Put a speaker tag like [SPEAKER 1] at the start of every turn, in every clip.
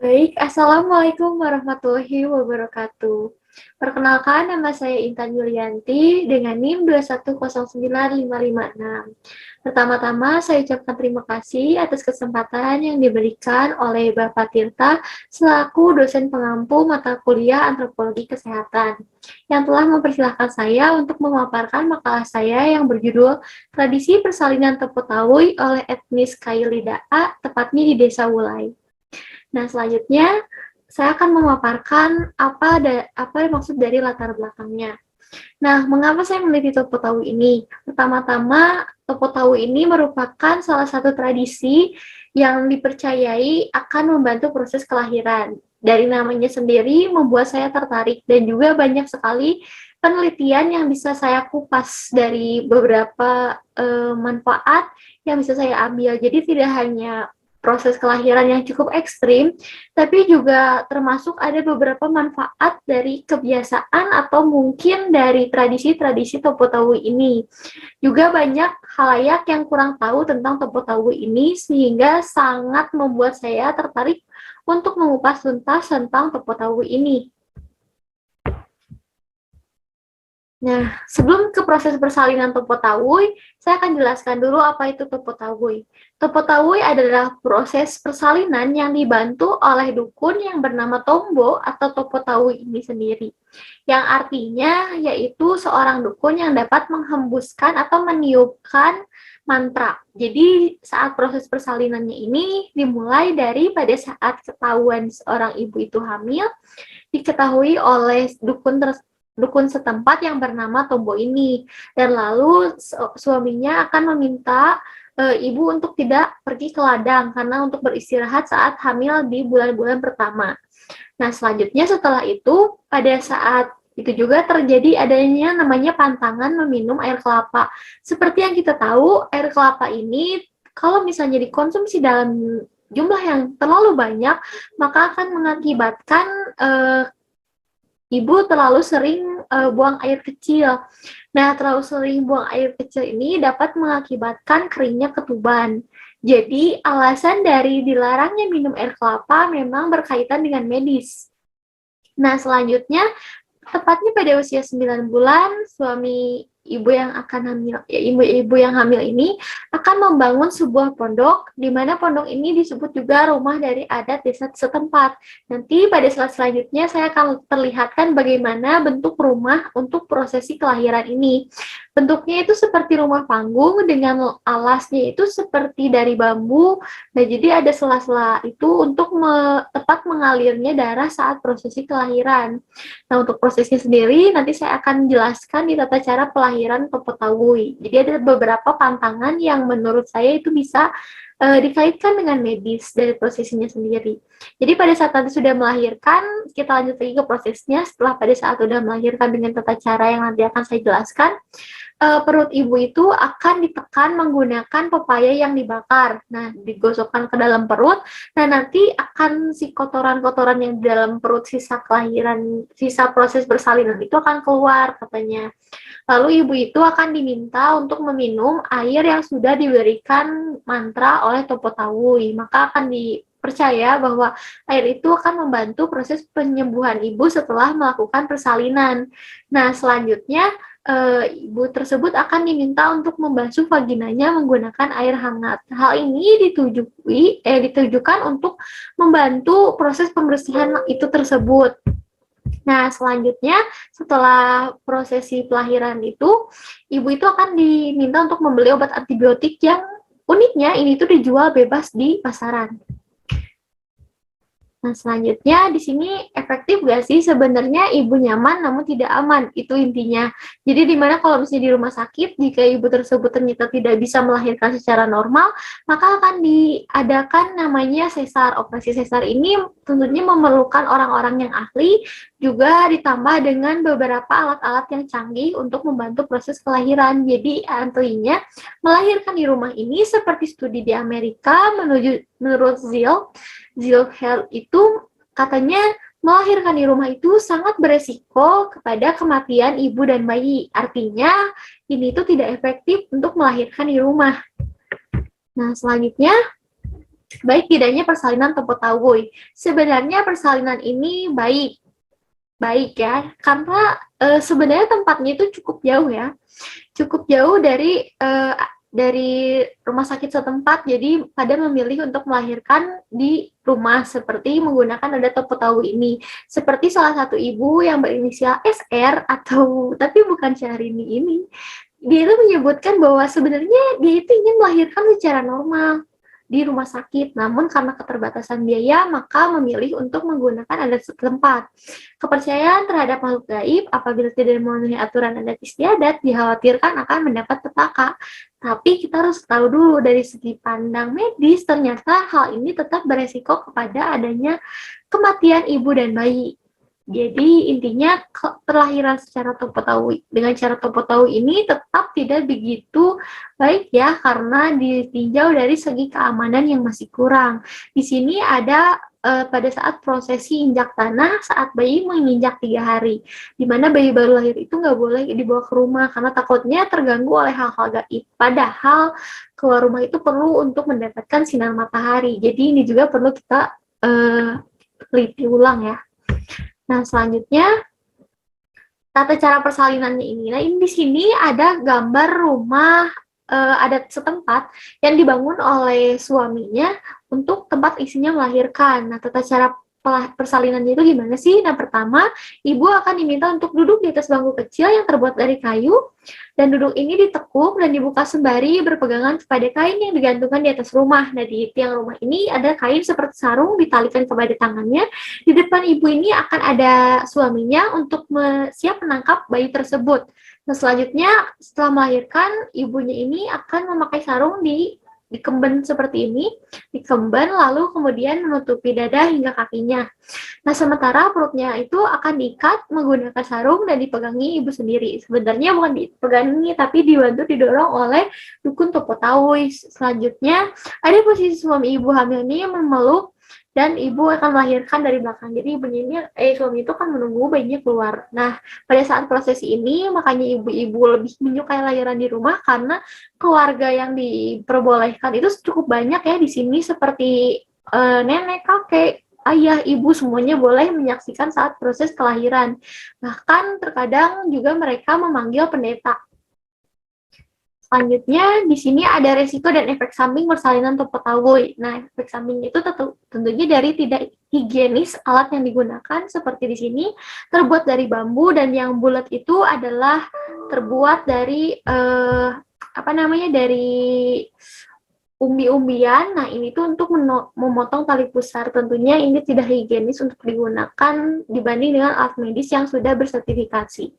[SPEAKER 1] Baik, Assalamualaikum warahmatullahi wabarakatuh. Perkenalkan, nama saya Intan Yulianti dengan NIM 2109556. Pertama-tama, saya ucapkan terima kasih atas kesempatan yang diberikan oleh Bapak Tirta selaku dosen pengampu mata kuliah Antropologi Kesehatan, yang telah mempersilahkan saya untuk memaparkan makalah saya yang berjudul Tradisi Persalinan Tepotawuy oleh etnis Kailidaa, tepatnya di Desa Wulai. Nah, selanjutnya saya akan memaparkan apa yang maksud dari latar belakangnya. Nah, mengapa saya meneliti Topo Tahu ini? Pertama-tama, Topo Tahu ini merupakan salah satu tradisi yang dipercayai akan membantu proses kelahiran. Dari namanya sendiri membuat saya tertarik dan juga banyak sekali penelitian yang bisa saya kupas dari beberapa manfaat yang bisa saya ambil. Jadi tidak hanya proses kelahiran yang cukup ekstrim, tapi juga termasuk ada beberapa manfaat dari kebiasaan atau mungkin dari tradisi-tradisi Topo Tahu ini. Juga banyak khalayak yang kurang tahu tentang Topo Tahu ini, sehingga sangat membuat saya tertarik untuk mengupas tuntas tentang Topo Tahu ini. Nah, sebelum ke proses persalinan Topo Tawuy, saya akan jelaskan dulu apa itu Topo Tawuy. Topo Tawuy adalah proses persalinan yang dibantu oleh dukun yang bernama Tombo atau Topo Tawuy ini sendiri. Yang artinya yaitu seorang dukun yang dapat menghembuskan atau meniupkan mantra. Jadi saat proses persalinannya ini dimulai dari pada saat ketahuan seorang ibu itu hamil, diketahui oleh dukun setempat yang bernama Tombo ini, dan lalu suaminya akan meminta ibu untuk tidak pergi ke ladang karena untuk beristirahat saat hamil di bulan-bulan pertama. Nah, selanjutnya setelah itu pada saat itu juga terjadi adanya namanya pantangan meminum air kelapa. Seperti yang kita tahu, air kelapa ini kalau misalnya dikonsumsi dalam jumlah yang terlalu banyak, maka akan mengakibatkan ibu terlalu sering buang air kecil. Nah, terlalu sering buang air kecil ini dapat mengakibatkan keringnya ketuban. Jadi, alasan dari dilarangnya minum air kelapa memang berkaitan dengan medis. Nah, selanjutnya, tepatnya pada usia 9 bulan, suami ibu yang akan hamil, ibu yang hamil ini akan membangun sebuah pondok, di mana pondok ini disebut juga rumah dari adat desa setempat. Nanti pada slide selanjutnya saya akan perlihatkan bagaimana bentuk rumah untuk prosesi kelahiran ini. Bentuknya itu seperti rumah panggung dengan alasnya itu seperti dari bambu. Nah, jadi ada sela-sela itu untuk tepat mengalirnya darah saat prosesi kelahiran. Nah, untuk prosesnya sendiri nanti saya akan jelaskan di tata cara pelahiran Topo Tawuy. Jadi ada beberapa pantangan yang menurut saya itu bisa dikaitkan dengan medis dari prosesnya sendiri. Jadi pada saat nanti sudah melahirkan, kita lanjut lagi ke prosesnya. Setelah pada saat sudah melahirkan dengan tata cara yang nanti akan saya jelaskan, perut ibu itu akan ditekan menggunakan pepaya yang dibakar. Nah, digosokkan ke dalam perut. Nah, nanti akan si kotoran-kotoran yang di dalam perut sisa kelahiran, sisa proses persalinan itu akan keluar katanya. Lalu ibu itu akan diminta untuk meminum air yang sudah diberikan mantra oleh Topo Tawuy. Maka akan dipercaya bahwa air itu akan membantu proses penyembuhan ibu setelah melakukan persalinan. Nah, selanjutnya ibu tersebut akan diminta untuk membasuh vaginanya menggunakan air hangat. Hal ini ditujukan untuk membantu proses pembersihan itu tersebut. Nah, selanjutnya setelah prosesi pelahiran itu, ibu itu akan diminta untuk membeli obat antibiotik yang uniknya ini tuh dijual bebas di pasaran. Nah, selanjutnya di sini efektif gak sih? Sebenarnya ibu nyaman namun tidak aman, itu intinya. Jadi dimana kalau misalnya di rumah sakit, jika ibu tersebut ternyata tidak bisa melahirkan secara normal, maka akan diadakan namanya sesar. Operasi sesar ini tentunya memerlukan orang-orang yang ahli, juga ditambah dengan beberapa alat-alat yang canggih untuk membantu proses kelahiran. Jadi artinya melahirkan di rumah ini seperti studi di Amerika menurut Zil Health itu katanya melahirkan di rumah itu sangat beresiko kepada kematian ibu dan bayi. Artinya ini tuh tidak efektif untuk melahirkan di rumah. Nah, selanjutnya baik tidaknya persalinan Topotawui. Sebenarnya persalinan ini baik ya, karena sebenarnya tempatnya itu cukup jauh ya, cukup jauh dari rumah sakit setempat, jadi pada memilih untuk melahirkan di rumah seperti menggunakan ada Topotawui ini. Seperti salah satu ibu yang berinisial SR atau tapi bukan Syahrini ini, dia itu menyebutkan bahwa sebenarnya dia itu ingin melahirkan secara normal di rumah sakit, namun karena keterbatasan biaya, maka memilih untuk menggunakan adat setempat. Kepercayaan terhadap makhluk gaib apabila tidak memenuhi aturan adat istiadat dikhawatirkan akan mendapat petaka. Tapi kita harus tahu dulu dari segi pandang medis, ternyata hal ini tetap beresiko kepada adanya kematian ibu dan bayi. Jadi intinya perlahiran secara Topotawui dengan cara Topotawui ini tetap tidak begitu baik ya, karena ditinjau dari segi keamanan yang masih kurang. Di sini ada pada saat prosesi injak tanah saat bayi menginjak 3 hari, di mana bayi baru lahir itu nggak boleh dibawa ke rumah karena takutnya terganggu oleh hal-hal gaib. Padahal keluar rumah itu perlu untuk mendapatkan sinar matahari. Jadi ini juga perlu kita teliti ulang ya. Nah, selanjutnya tata cara persalinannya ini. Nah, ini di sini ada gambar rumah adat setempat yang dibangun oleh suaminya untuk tempat isinya melahirkan. Nah, tata cara persalinannya itu gimana sih? Nah, pertama, ibu akan diminta untuk duduk di atas bangku kecil yang terbuat dari kayu, dan duduk ini ditekuk dan dibuka sembari berpegangan kepada kain yang digantungkan di atas rumah. Nah, di tiang rumah ini ada kain seperti sarung ditalikan kepada tangannya. Di depan ibu ini akan ada suaminya untuk siap menangkap bayi tersebut. Nah, selanjutnya setelah melahirkan, ibunya ini akan memakai sarung dikemben seperti ini, dikemben lalu kemudian menutupi dada hingga kakinya. Nah, sementara perutnya itu akan diikat menggunakan sarung dan dipegangi ibu sendiri. Sebenarnya bukan dipegangi, tapi dibantu didorong oleh dukun Topotawui. Selanjutnya, ada posisi suami ibu hamil ini memeluk dan ibu akan melahirkan dari belakang. Jadi suami itu kan menunggu bayinya keluar. Nah, pada saat prosesi ini, makanya ibu-ibu lebih menyukai lahiran di rumah karena keluarga yang diperbolehkan itu cukup banyak ya di sini, seperti nenek, kakek, ayah, ibu, semuanya boleh menyaksikan saat proses kelahiran. Bahkan terkadang juga mereka memanggil pendeta. Selanjutnya, di sini ada resiko dan efek samping persalinan Topotawui. Nah, efek samping itu tentunya dari tidak higienis alat yang digunakan, seperti di sini terbuat dari bambu, dan yang bulat itu adalah terbuat dari dari umbi-umbian. Nah, ini tuh untuk memotong tali pusar. Tentunya ini tidak higienis untuk digunakan dibanding dengan alat medis yang sudah bersertifikasi.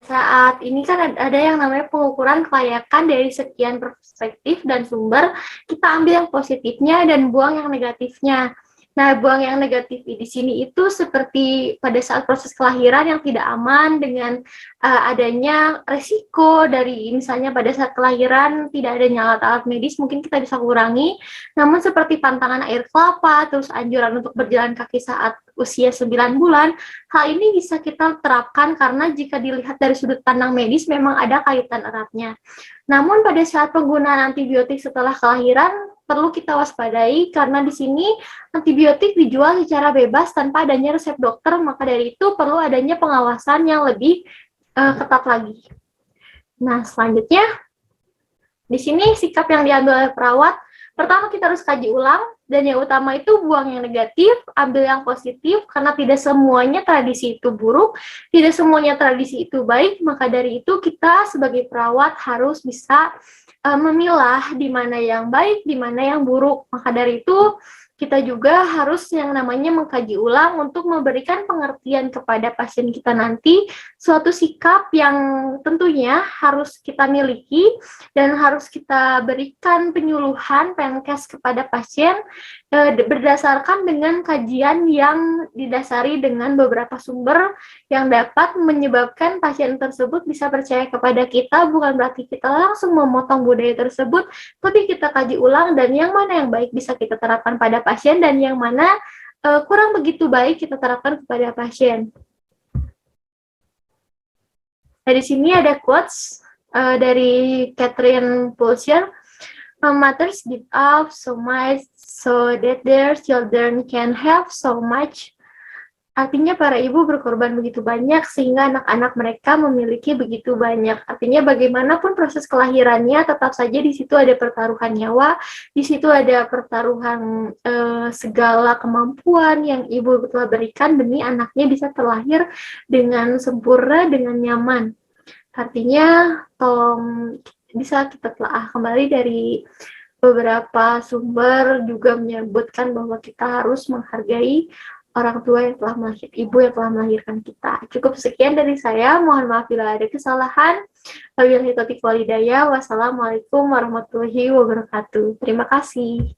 [SPEAKER 1] Saat ini kan ada yang namanya pengukuran kelayakan dari sekian perspektif dan sumber. Kita ambil yang positifnya dan buang yang negatifnya. Nah, buang yang negatif di sini itu seperti pada saat proses kelahiran yang tidak aman dengan adanya resiko dari misalnya pada saat kelahiran tidak adanya alat-alat medis, mungkin kita bisa kurangi. Namun seperti pantangan air kelapa, terus anjuran untuk berjalan kaki saat usia 9 bulan, hal ini bisa kita terapkan karena jika dilihat dari sudut pandang medis memang ada kaitan eratnya. Namun pada saat penggunaan antibiotik setelah kelahiran perlu kita waspadai karena di sini antibiotik dijual secara bebas tanpa adanya resep dokter, maka dari itu perlu adanya pengawasan yang lebih ketat lagi. Nah, selanjutnya di sini sikap yang diambil oleh perawat, pertama kita harus kaji ulang, dan yang utama itu buang yang negatif, ambil yang positif, karena tidak semuanya tradisi itu buruk, tidak semuanya tradisi itu baik, maka dari itu kita sebagai perawat harus bisa memilah di mana yang baik, di mana yang buruk. Maka dari itu kita juga harus yang namanya mengkaji ulang untuk memberikan pengertian kepada pasien kita nanti, suatu sikap yang tentunya harus kita miliki dan harus kita berikan penyuluhan Penkes kepada pasien berdasarkan dengan kajian yang didasari dengan beberapa sumber yang dapat menyebabkan pasien tersebut bisa percaya kepada kita. Bukan berarti kita langsung memotong budaya tersebut, tapi kita kaji ulang dan yang mana yang baik bisa kita terapkan pada pasien dan yang mana kurang begitu baik kita terapkan kepada pasien. Nah, di sini ada quotes dari Catherine Pulser. Mothers give up so much so that their children can have so much. Artinya para ibu berkorban begitu banyak sehingga anak-anak mereka memiliki begitu banyak. Artinya bagaimanapun proses kelahirannya, tetap saja di situ ada pertaruhan nyawa, di situ ada pertaruhan segala kemampuan yang ibu telah berikan demi anaknya bisa terlahir dengan sempurna, dengan nyaman. Artinya tolong bisa kita telah kembali dari beberapa sumber juga menyebutkan bahwa kita harus menghargai orang tua yang telah melahirkan, ibu yang telah melahirkan kita. Cukup sekian dari saya. Mohon maaf bila ada kesalahan. Wabillahi taufiq wal hidayah. Wassalamualaikum warahmatullahi wabarakatuh. Terima kasih.